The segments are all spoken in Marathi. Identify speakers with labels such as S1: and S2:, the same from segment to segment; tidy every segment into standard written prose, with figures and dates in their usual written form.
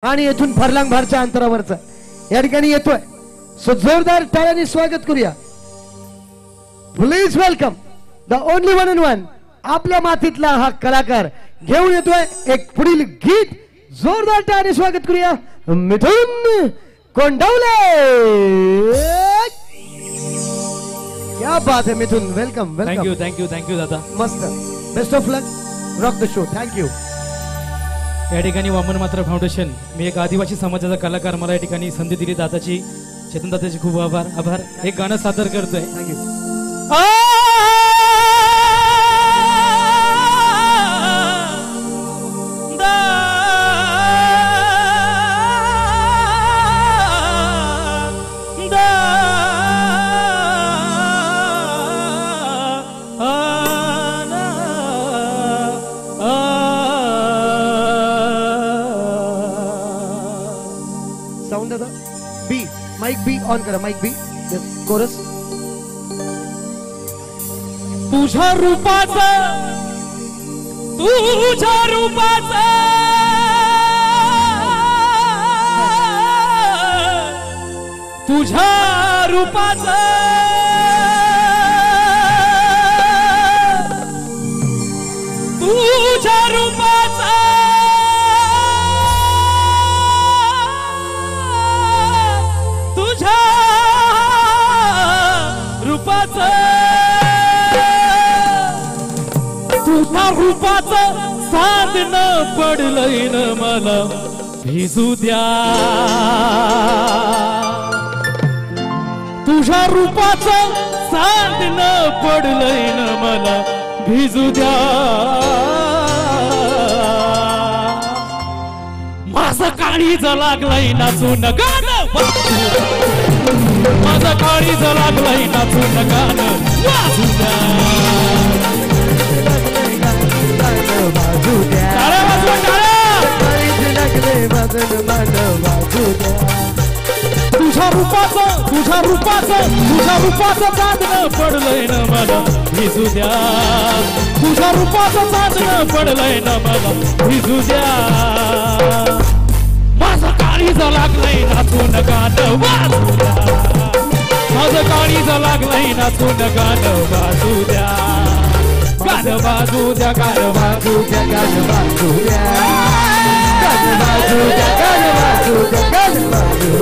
S1: आणि येथून फरलांगभारच्या अंतरावरचा या ठिकाणी येतोय. सो जोरदार टाळ्यांनी स्वागत करूया. Please welcome the only one and one. आपल्या मातीतला हा कलाकार घेऊन येतोय एक पुढील गीत. जोरदार टाळ्यांनी स्वागत करूया मिथुन कोंडवले. क्या बात है मिथुन. Welcome welcome.
S2: थँक्यू दादा.
S1: मस्त. Best of luck. Rock the show. Thank you.
S2: या ठिकाणी वामन मात्रा फाउंडेशन, मी एक आदिवासी समाजाचा कलाकार, मला या ठिकाणी संधी दिली दादाची, चेतन दादाचे खूप आभार. एक गाणं सादर करतोय.
S1: थँक्यू. साउंड दादा. बी माइक बी ऑन करा. Mic B. Yes chorus.
S2: तुझ्या रूपाचं साधनं पडलंय न मला भिजू द्या. तुझ्या रूपाचं साधनं पडलंय न मला भिजू द्या. माझं काळीज लागलंय नाचून गाणं. माझं काळीज लागलंय नाचून गाणं वाजू द्या. तुझ्या रूपाचं चांदणं पडलंय न मला भिजू द्या. तुझ्या रूपाचं चांदणं पडलंय न मला भिजू द्या. माझं काळीज लागलंय नाचून गाणं वाजू द्या. माझं काळीज लागलंय नाचून गाणं वाजू द्या. गाणं वाजू द्या. गाणं वाजू द्या. गाणं वाजू द्या. गाणं वाजू द्या. गाणं वाजू द्या. गाणं वाजू द्या.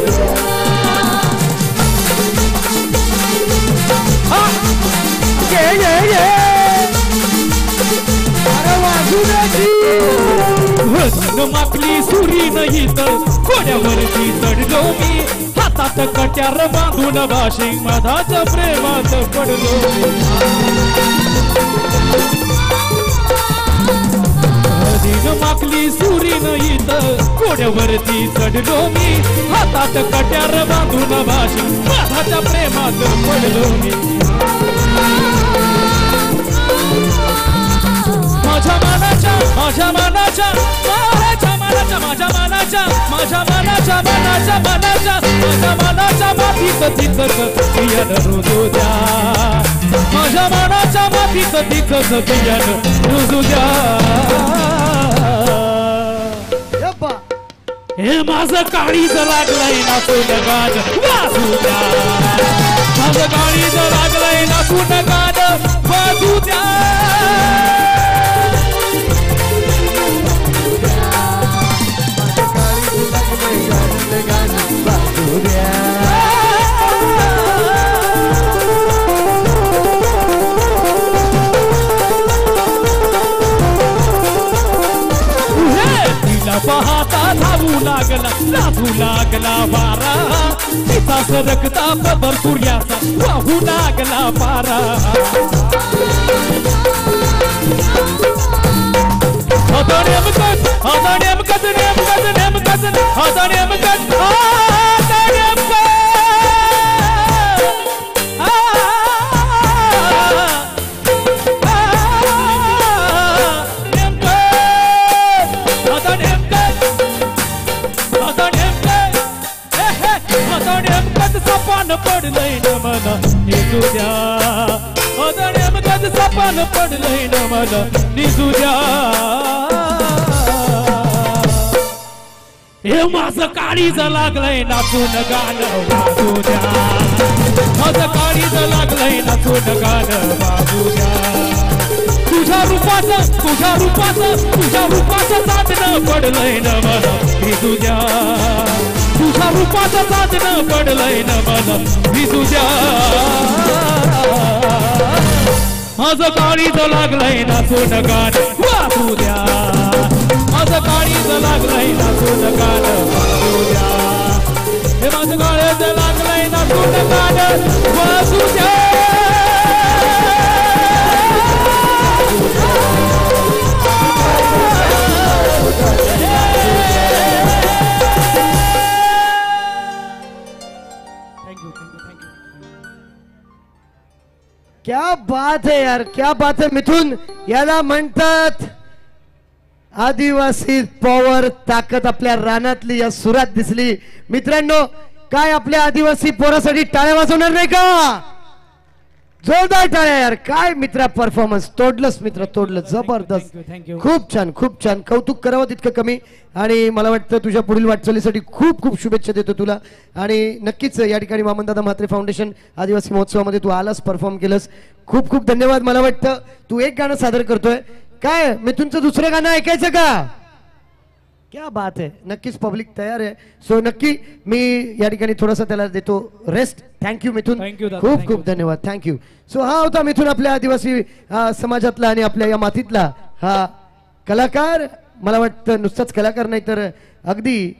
S2: माकली सुरी नाही तर कोड्यावरती चढलो मी. हातात कट्यार बांधून भाषे मधाच्या प्रेमात पडलो. माकली सुरी नाही तर कोड्यावरती चढलो मी. हातात कट्यार बांधून भाषे मधाच्या प्रेमात पडलो मी. माझ्या मनाच्या मातीत तिथंच बियाण रुजू द्या. माझ्या मनाच्या मातीत तिथंच बियाण रुजू द्या. हे माझं काळीज लागलंय नाचून गाणं वाजू द्या. माझं काळीज लागलंय नाचून गाणं वाजू द्या. पाहता धावू लागला वारा. तिचा सरकता पदर सूर्याचा वाहू लागला पारा. पडलंय न मला निजू द्या. सपान पडलंय न मला निजू द्या. हे माझं काळीज लागलंय नाचून गाणं वाजू द्या माझं काळीज लागलंय नाचून गाणं वाजू द्या तुझ्या रूपाचं साधन पडलंय न मला भिजू द्या तुझ्या रूपाचं साधन पडलंय न मला भिजू द्या माझं काळीज लागलंय नाचून गाणं वाजू द्या माझं काळीज लागलंय नाचून गाणं वाजू द्या हे माझं काळीज लागलंय नाचून गाणं वाजू द्या
S1: क्या बात है यार, क्या बात है मिथुन. याला म्हणतात आदिवासी पॉवर, ताकद आपल्या रानातली या सुरात दिसली. मित्रांनो, काय आपल्या आदिवासी पोरासाठी टाळ्या वाजवणार नाही का? जोरदार टाळ्या यार. काय मित्रा परफॉर्मन्स, तोडलंच मित्र, तोडलं. जबरदस्त, खूप छान, खूप छान. कौतुक करावं तितकं कमी. आणि मला वाटतं तुझ्या पुढील वाटचालीसाठी खूप खूप शुभेच्छा देतो तुला. आणि नक्कीच या ठिकाणी वामनदादा म्हात्रे फाउंडेशन आदिवासी महोत्सवामध्ये तू आलास, परफॉर्म केलंस. खूप खूप धन्यवाद. मला वाटतं तू एक गाणं सादर करतोय. काय मिथुनचं दुसरं गाणं ऐकायचं का? क्या बात है. नक्कीच पब्लिक तयार आहे. सो नक्की मी या ठिकाणी थोडासा त्याला देतो रेस्ट. थँक्यू मिथुन, खूप खूप धन्यवाद. थँक्यू. सो हा होता मिथुन, आपल्या आदिवासी समाजातला आणि आपल्या या मातीतला हा कलाकार. मला वाटतं नुसताच कलाकार नाही तर अगदी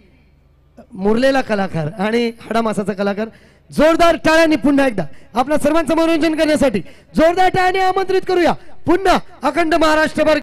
S1: मुरलेला कलाकार आणि हाडामासाचा कलाकार. जोरदार टाळ्यांनी पुन्हा एकदा आपल्या सर्वांचं मनोरंजन करण्यासाठी जोरदार टाळ्यांनी आमंत्रित करूया पुन्हा अखंड महाराष्ट्रभर